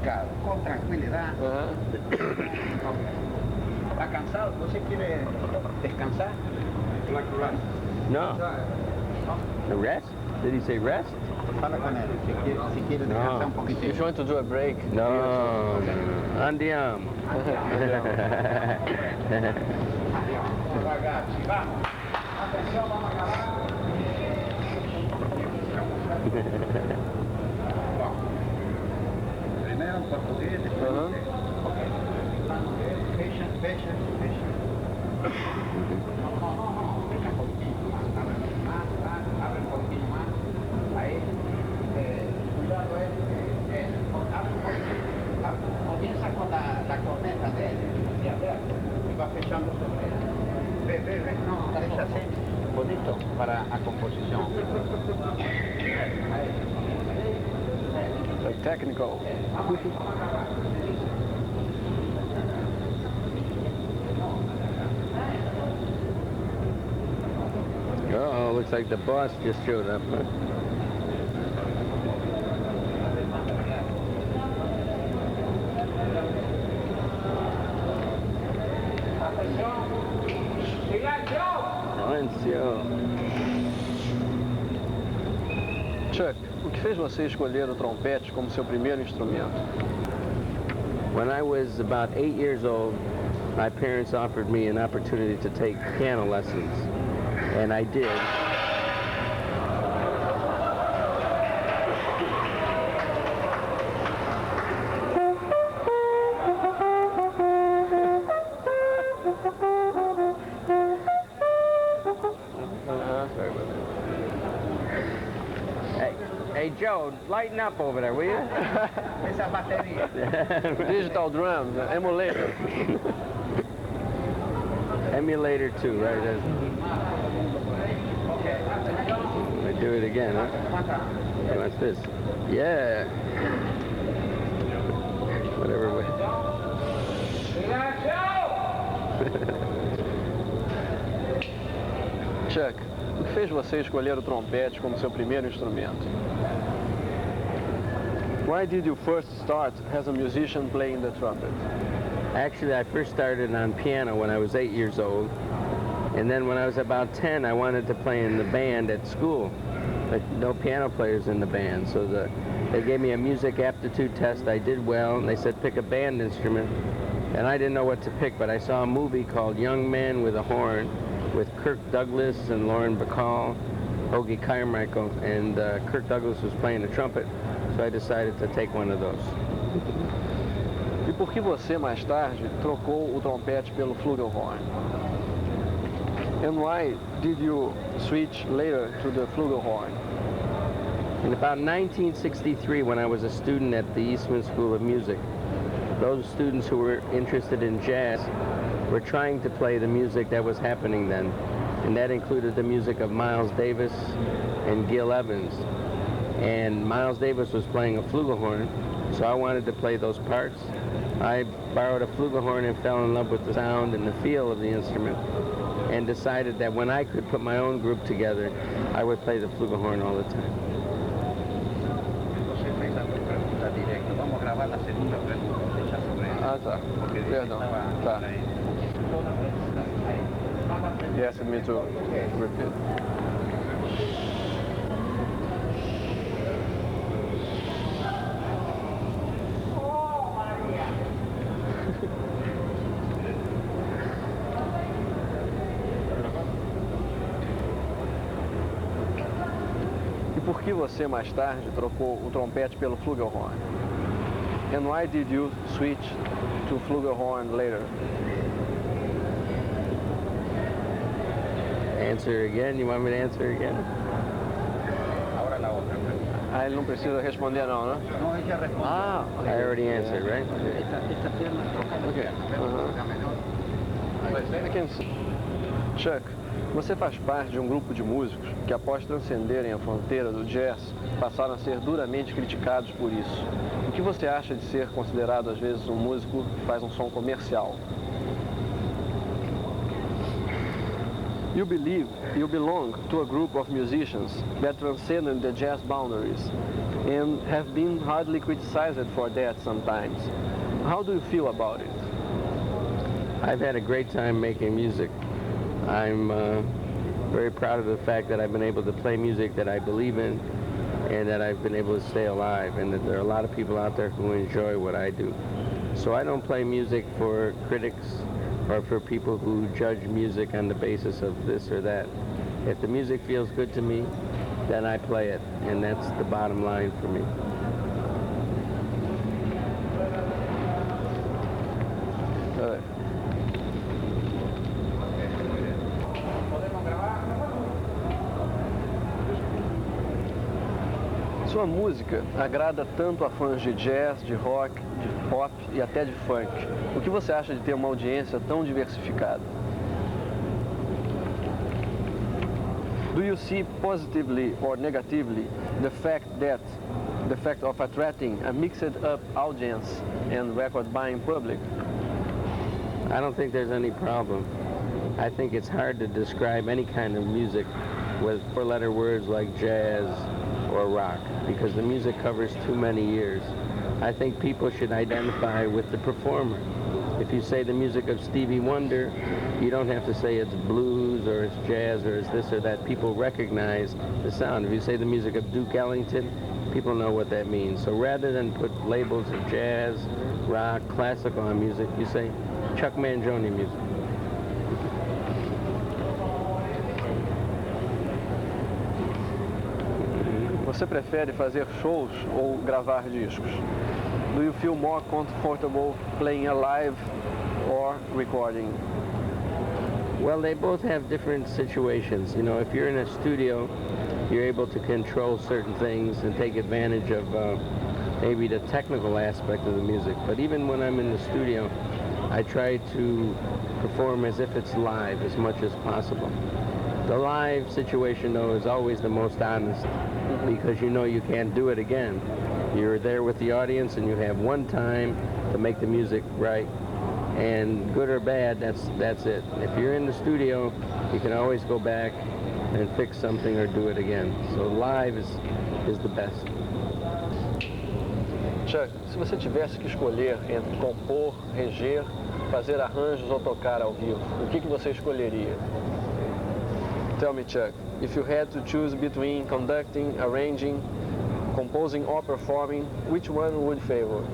Calma, com tranquilidade. Está cansado? Você quer descansar? No. A rest? Did he say rest? Fala com ele, se quer descansar um pouquinho. If you want to do a break. No. Andiamo. Devagar, vamos. Atenção, vamos acabar. Bom, primeiro em português, depois em inglês. Ok. Fecha. Não. Fecha um pouquinho mais. Abre um pouquinho mais. Aí, cuidado abre um pouquinho. Começa com a corneta dele, de aberto, e vai fechando sobre ele. Vê. Não, deixa assim, bonito para a composição. Like technical. Oh, looks like the boss just showed up. Silencio. Chuck, o que fez você escolher o trompete como seu primeiro instrumento? When I was about 8 years old, my parents offered me an opportunity to take piano lessons, and I did. Hey Joe, lighten up over there, will you? Essa é a bateria. Digital drums, emulator. Emulator too, right? I do it again, huh? What's this? Yeah. Whatever way. Chuck, o que fez você escolher o trompete como seu primeiro instrumento? Why did you first start as a musician playing the trumpet? Actually, I first started on piano when I was 8 years old. And then when I was about 10, I wanted to play in the band at school. But no piano players in the band. So they gave me a music aptitude test. I did well, and they said pick a band instrument. And I didn't know what to pick, but I saw a movie called Young Man with a Horn with Kirk Douglas and Lauren Bacall, Hoagie Carmichael, and Kirk Douglas was playing the trumpet. So I decided to take one of those. E por que você, mais tarde, trocou o trompete pelo flugelhorn? And why did you switch later to the flugelhorn? In about 1963, when I was a student at the Eastman School of Music, those students who were interested in jazz were trying to play the music that was happening then. And that included the music of Miles Davis and Gil Evans. And Miles Davis was playing a flugelhorn, so I wanted to play those parts. I borrowed a flugelhorn and fell in love with the sound and the feel of the instrument, and decided that when I could put my own group together, I would play the flugelhorn all the time. Você fez a pergunta direta. Vamos gravar a segunda pergunta. Deixa sobre ela. Ah, tá. Perdão. Tá. He asked me to repeat. E por que você, mais tarde, trocou o trompete pelo flugelhorn? And why did you switch to flugelhorn later? Answer again? You want me to answer again? Agora a outra pergunta. Ah, ele não precisa responder não, né? Não, ele já respondeu. Ah, I already answered, right? Esta perna toca. Ok. I can see. Chuck, você faz parte de um grupo de músicos que, após transcenderem a fronteira do jazz, passaram a ser duramente criticados por isso. O que você acha de ser considerado, às vezes, um músico que faz um som comercial? You believe you belong to a group of musicians that transcended the jazz boundaries. and have been hardly criticized for that sometimes. How do you feel about it? I've had a great time making music. I'm very proud of the fact that I've been able to play music that I believe in and that I've been able to stay alive, and that there are a lot of people out there who enjoy what I do. So I don't play music for critics or for people who judge music on the basis of this or that. If the music feels good to me, then I play it, and that's the bottom line for me. Sua música agrada tanto a fãs de jazz, de rock, de pop e até de funk. O que você acha de ter uma audiência tão diversificada? Do you see positively or negatively the fact of attracting a mixed-up audience and record-buying public? I don't think there's any problem. I think it's hard to describe any kind of music with four-letter words like jazz or rock, because the music covers too many years. I think people should identify with the performer. If you say the music of Stevie Wonder, you don't have to say it's blues or it's jazz or it's this or that. People recognize the sound. If you say the music of Duke Ellington, people know what that means. So rather than put labels of jazz, rock, classical on music, you say Chuck Mangione music. Você prefere fazer shows ou gravar discos? Do you feel more comfortable playing live or recording? Well, they both have different situations. You know, if you're in a studio, you're able to control certain things and take advantage of maybe the technical aspect of the music. But even when I'm in the studio, I try to perform as if it's live as much as possible. The live situation, though, is always the most honest, because you know you can't do it again. You're there with the audience and you have one time to make the music right, and good or bad, that's it. If you're in the studio, you can always go back and fix something or do it again. So live is the best. Chuck, se você tivesse que escolher entre compor, reger, fazer arranjos ou tocar ao vivo, o que você escolheria? Tell me, Chuck, if you had to choose between conducting, arranging, composing or performing, which one would you favor?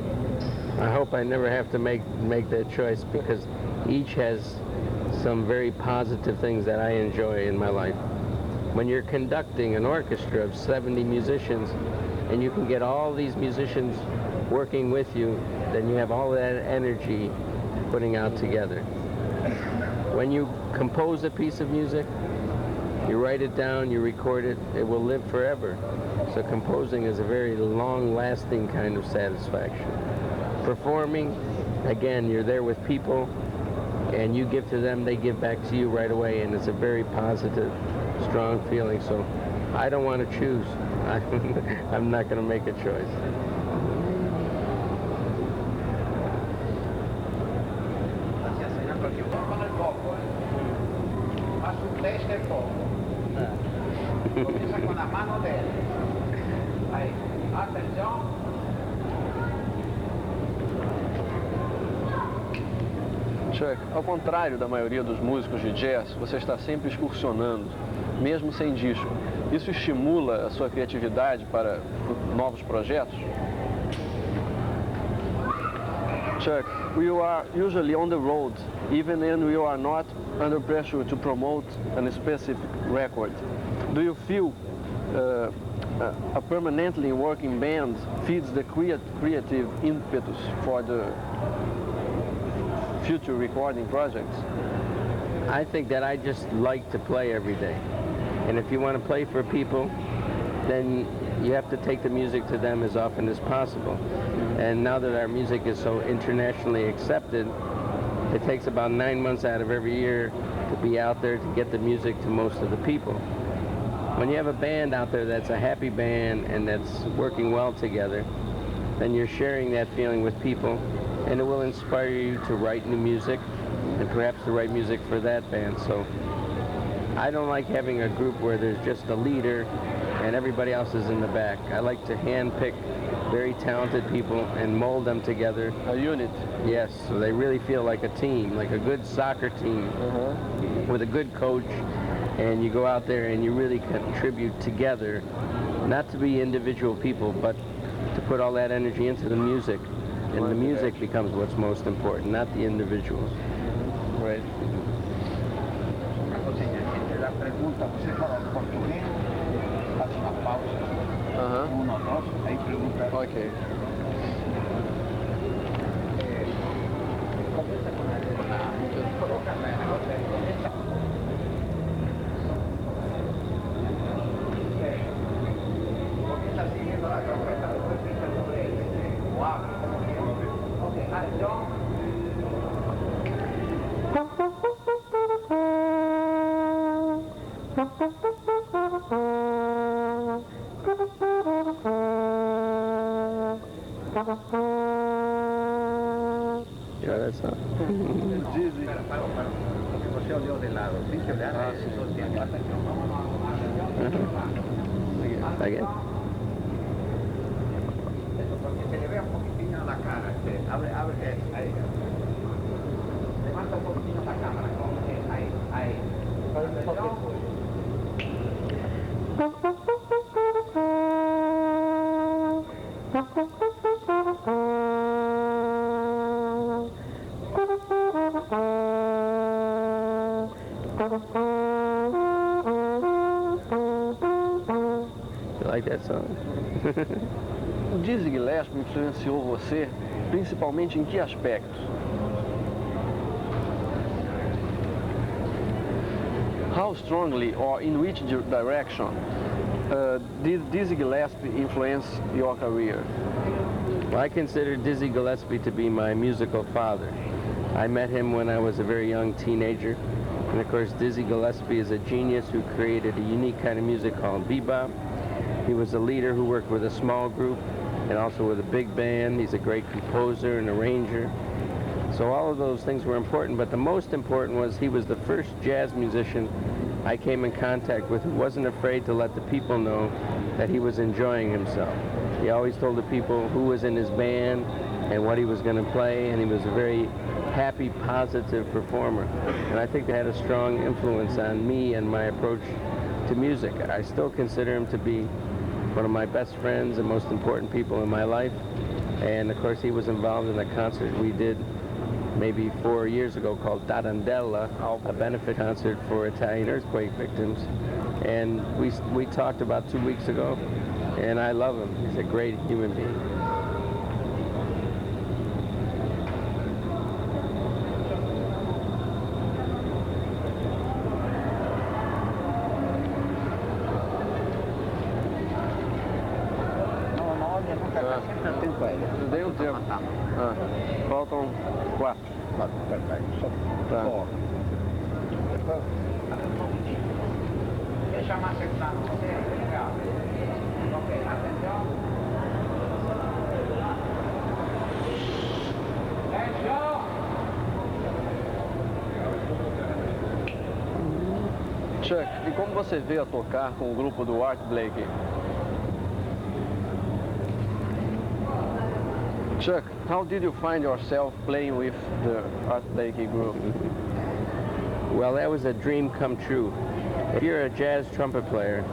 I hope I never have to make that choice, because each has some very positive things that I enjoy in my life. When you're conducting an orchestra of 70 musicians and you can get all these musicians working with you, then you have all that energy putting out together. When you compose a piece of music, you write it down, you record it, it will live forever. So composing is a very long-lasting kind of satisfaction. Performing, again, you're there with people, and you give to them, they give back to you right away, and it's a very positive, strong feeling. So I don't want to choose. I'm not going to make a choice. Comienza con la mano de él. Ahí, atención. Chuck, ao contrário da maioria dos músicos de jazz, você está sempre excursionando, mesmo sem disco. Isso estimula a sua criatividade para novos projetos? Chuck, you are usually on the road, even when you are not under pressure to promote a specific record. Do you feel a permanently working band feeds the creative impetus for the future recording projects? I think that I just like to play every day. And if you want to play for people, then you have to take the music to them as often as possible. And now that our music is so internationally accepted, it takes about 9 months out of every year to be out there to get the music to most of the people. When you have a band out there that's a happy band and that's working well together, then you're sharing that feeling with people, and it will inspire you to write new music and perhaps to write music for that band. So I don't like having a group where there's just a leader and everybody else is in the back. I like to handpick very talented people and mold them together. A unit. Yes, so they really feel like a team, like a good soccer team with a good coach, and you go out there and you really contribute together, not to be individual people, but to put all that energy into the music, and the music becomes what's most important, not the individuals. Right. Una cosa entre la pregunta, você fala português, faz uma pausa, um ou dois, aí pergunta. Ok. Comienza con la coloca la cosa, comienza. Comienza siguiendo la trompeta, después pinta sobre él, o abre. Ok, atención. Yeah, that's not. Dizzy. Porque você olhou de lado, tem que olhar todo o tempo. Atenção, Again. porque se le vea un poquitín la cara, abre, ahí. Levanta un poquitín la cámara, ahí. Atención. You like that song? O Dizzy Gillespie influenciou você, principalmente em que aspectos? How strongly or in which direction did Dizzy Gillespie influence your career? Well, I consider Dizzy Gillespie to be my musical father. I met him when I was a very young teenager. And of course, Dizzy Gillespie is a genius who created a unique kind of music called bebop. He was a leader who worked with a small group and also with a big band. He's a great composer and arranger. So all of those things were important, but the most important was he was the first jazz musician I came in contact with who wasn't afraid to let the people know that he was enjoying himself. He always told the people who was in his band and what he was going to play, and he was a very happy, positive performer. And I think that had a strong influence on me and my approach to music. I still consider him to be one of my best friends and most important people in my life. And of course, he was involved in a concert we did maybe 4 years ago called Tarantella, a benefit concert for Italian earthquake victims. And we talked about 2 weeks ago, and I love him. He's a great human being. Sempre atento a ele. Dei um tempo. Faltam 4. Perfeito. Só. Tá. Deixa mais sentado. Legal. Ok, atenção. Atenção. Chuck, e como você veio a tocar com o grupo do Art Blakey? Chuck, how did you find yourself playing with the Art Blakey group? Well, that was a dream come true. If you're a jazz trumpet player,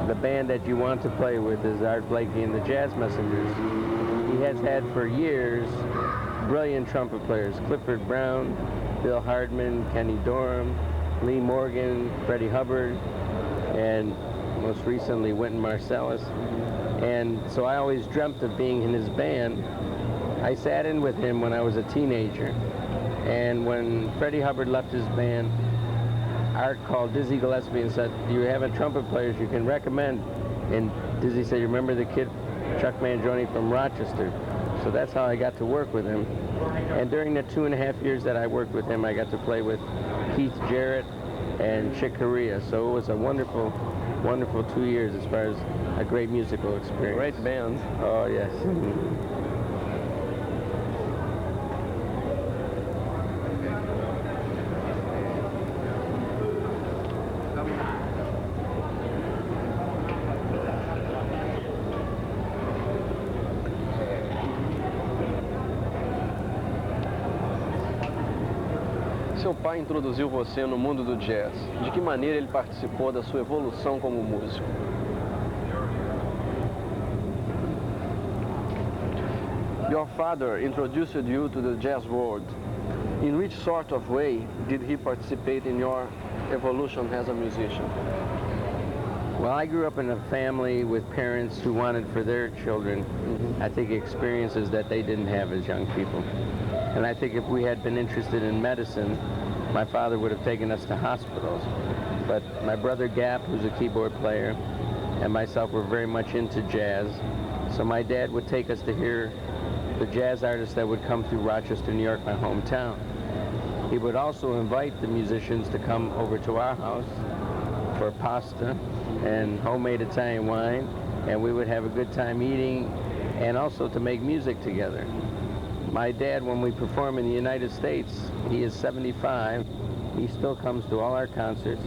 the band that you want to play with is Art Blakey and the Jazz Messengers. He has had for years brilliant trumpet players, Clifford Brown, Bill Hardman, Kenny Dorham, Lee Morgan, Freddie Hubbard, and most recently Wynton Marsalis. And so I always dreamt of being in his band. I sat in with him when I was a teenager. And when Freddie Hubbard left his band, Art called Dizzy Gillespie and said, "Do you have a trumpet players you can recommend?" And Dizzy said, "You remember the kid, Chuck Mangione from Rochester?" So that's how I got to work with him. And during the 2.5 years that I worked with him, I got to play with Keith Jarrett and Chick Corea. So it was a wonderful, wonderful 2 years as far as a great musical experience. Great band. Oh, yes. Seu pai introduziu você no mundo do jazz. De que maneira ele participou da sua evolução como músico? Your father introduced you to the jazz world. In which sort of way did he participate in your evolution as a musician? Well, I grew up in a family with parents who wanted for their children, I think, experiences that they didn't have as young people. And I think if we had been interested in medicine, my father would have taken us to hospitals. But my brother Gap, who's a keyboard player, and myself were very much into jazz. So my dad would take us to hear the jazz artists that would come through Rochester, New York, my hometown. He would also invite the musicians to come over to our house for pasta and homemade Italian wine, and we would have a good time eating and also to make music together. My dad, when we perform in the United States, he is 75. He still comes to all our concerts,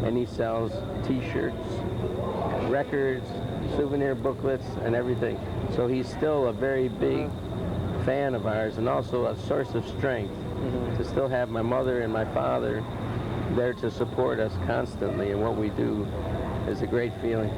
and he sells t-shirts, records, souvenir booklets, and everything. So he's still a very big fan of ours, and also a source of strength to still have my mother and my father there to support us constantly in what we do is a great feeling.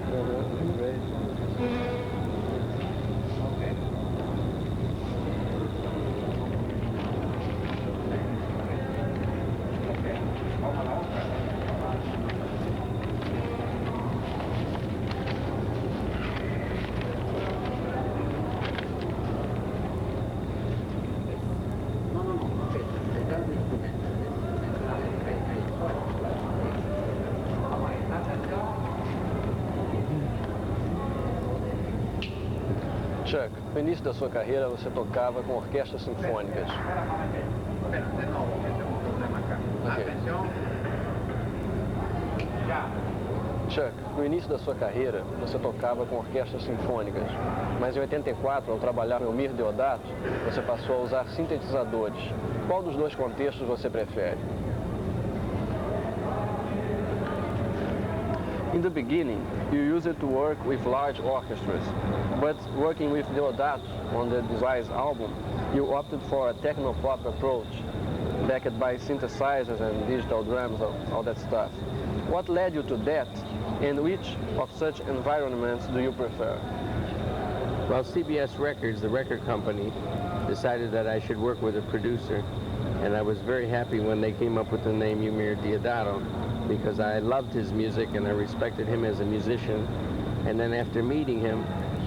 Chuck, no início da sua carreira você tocava com orquestras sinfônicas. Chuck, no início da sua carreira você tocava com orquestras sinfônicas, mas em 84, ao trabalhar no Mir Deodato, você passou a usar sintetizadores. Qual dos dois contextos você prefere? In the beginning, you used it to work with large orchestras, but working with Deodato on the Desires album, you opted for a techno-pop approach, backed by synthesizers and digital drums, all that stuff. What led you to that, and which of such environments do you prefer? Well, CBS Records, the record company, decided that I should work with a producer, and I was very happy when they came up with the name Eumir Deodato, because I loved his music and I respected him as a musician. And then after meeting him,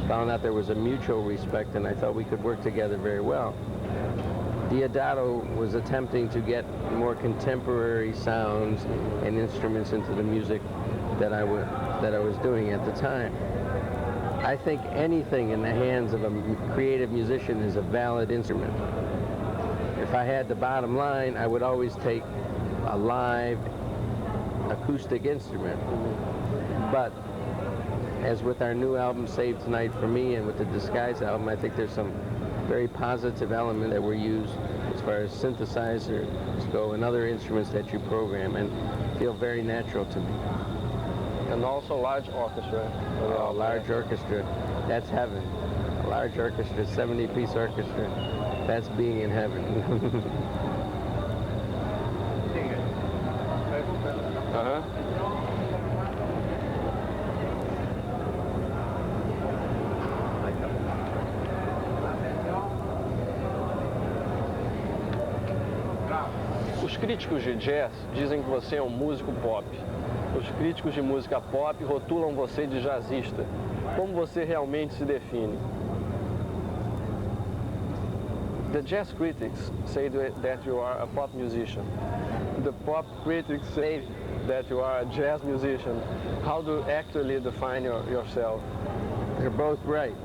found out there was a mutual respect, and I thought we could work together very well. Deodato was attempting to get more contemporary sounds and instruments into the music that I was doing at the time. I think anything in the hands of a creative musician is a valid instrument. If I had the bottom line, I would always take a live acoustic instrument. But as with our new album, Save Tonight for Me, and with the Disguise album, I think there's some very positive element that were used as far as synthesizers go and other instruments that you program, and feel very natural to me. And also large orchestra. Oh, large orchestra, that's heaven. A large orchestra, 70-piece orchestra, that's being in heaven. Os críticos de jazz dizem que você é um músico pop. Os críticos de música pop rotulam você de jazzista. Como você realmente se define? The jazz critics say that you are a pop musician. The pop critics say that you are a jazz musician. How do you actually define yourself? They're both right.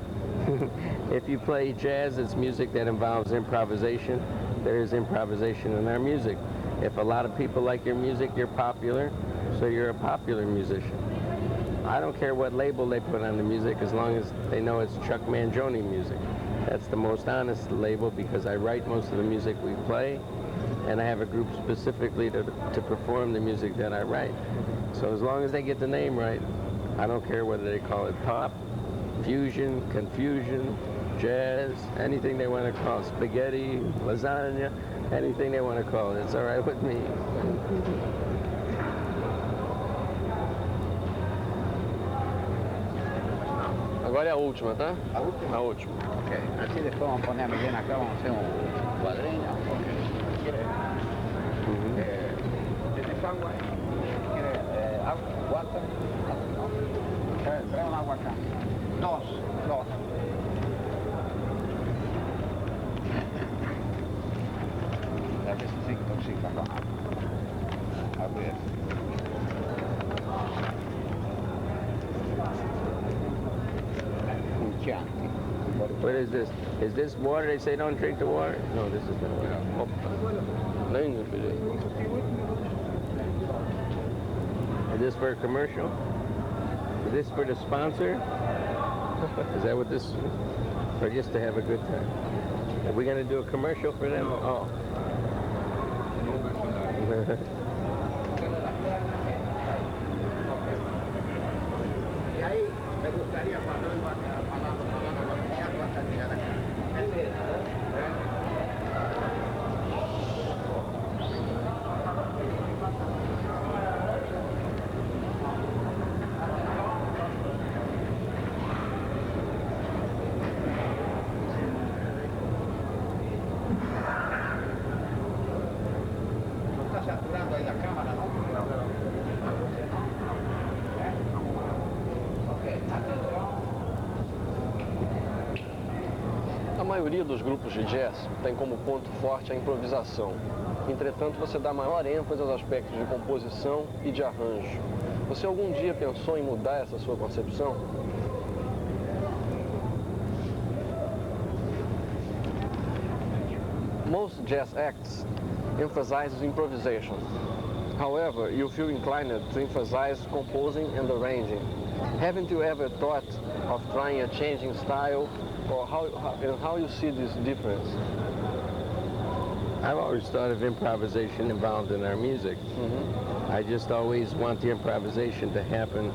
If you play jazz, it's music that involves improvisation. There is improvisation in our music. If a lot of people like your music, you're popular, so you're a popular musician. I don't care what label they put on the music as long as they know it's Chuck Mangione music. That's the most honest label, because I write most of the music we play, and I have a group specifically to perform the music that I write. So as long as they get the name right, I don't care whether they call it pop, fusion, confusion, jazz, anything they want to call it, spaghetti, lasagna, Anything they want to call it, it's all right with me. Agora é a última, tá? A última? A última. Ok. Así después vamos a poner bien acá, vamos a hacer un cuadreño. ¿Tienes agua? ¿Quieres agua? ¿Water? Trae un agua acá. Dos. A veces se intoxica con agua. A ver. What is this? Is this water? They say don't drink the water? No, this is not water. Is this for a commercial? Is this for the sponsor? Is that what this is? Or just to have a good time? Are we going to do a commercial for them? Oh. Me gustaría cuando iba hablando hasta llegar acá. No está saturando ahí la cámara, ¿no? A maioria dos grupos de jazz tem como ponto forte a improvisação. Entretanto, você dá maior ênfase aos aspectos de composição e de arranjo. Você algum dia pensou em mudar essa sua concepção? Most jazz acts emphasize improvisation. However, you feel inclined to emphasize composing and arranging. Haven't you ever thought of trying a changing style, or how you see this difference? I've always thought of improvisation involved in our music. I just always want the improvisation to happen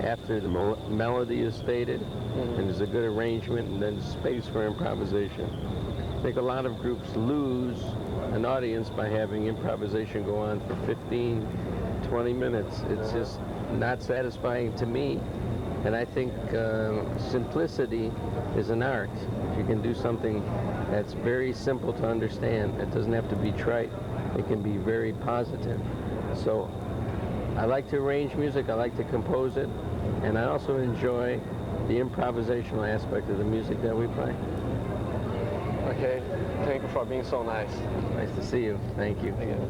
after the melody is stated, and there's a good arrangement, and then space for improvisation. I think a lot of groups lose an audience by having improvisation go on for 15, 20 minutes. It's just not satisfying to me. And I think simplicity is an art. If you can do something that's very simple to understand, it doesn't have to be trite, it can be very positive. So I like to arrange music, I like to compose it, and I also enjoy the improvisational aspect of the music that we play. Okay, thank you for being so nice. Nice to see you. Thank you. Thank you.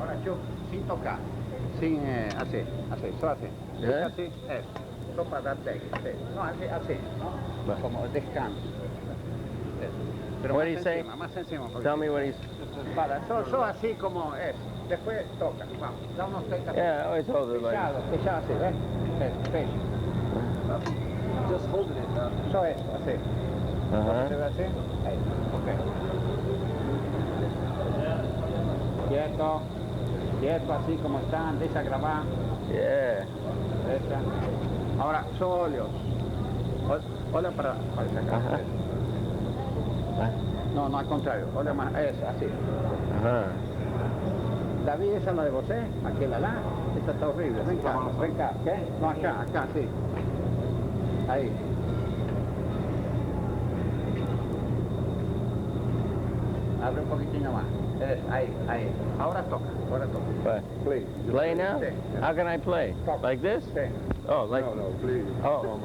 Ahora yo, sin tocar, sin así, solo así. ¿Eh? Así, solo para dar técnica. No, así, ¿no? Como descanso. Pero What más do you say? encima, más encima. porque- Tell me what he's... Solo así como es. Después toca, vamos, da unos 30 Yeah, I always hold it like... Fechado así, ¿ves? Fecha. Just holding it now. Solo eso, así. Uh-huh. ¿Se ve así? Ahí, ok. Quieto, así como están, deja grabar. Yeah. Deja. Ahora, sóleos. Olha para sacar. Ajá. No, no, al contrario. Olha más, eso, así. Ajá. David, esa es la de vos, aquella lá. Esta está horrible. Ven acá. ¿Qué? No, acá, sí. Ahí. Abre un poquitinho más. Ahí. Ahora toca. What? Please. Play now? Sí. How can I play? Toca. Like this? Sí. Oh, like... No, please. Oh,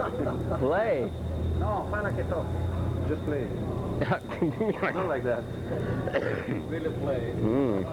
play. No, para que toque. Just play. Not like that. Really play. Mm.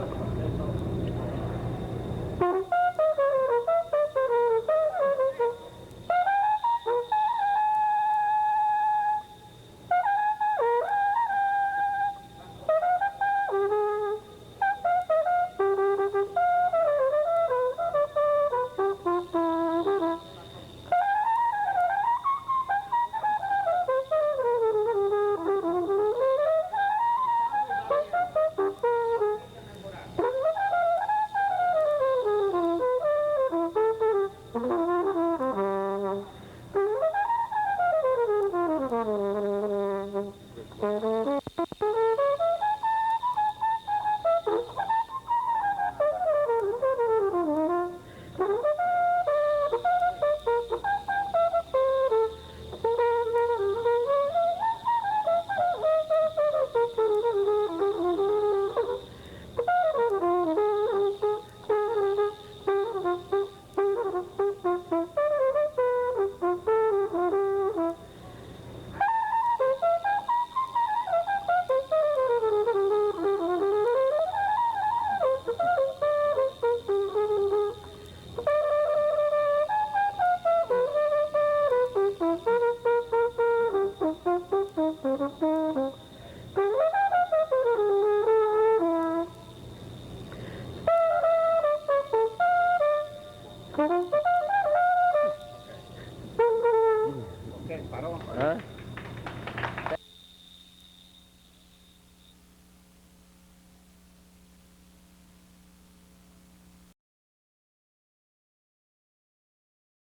Thank you.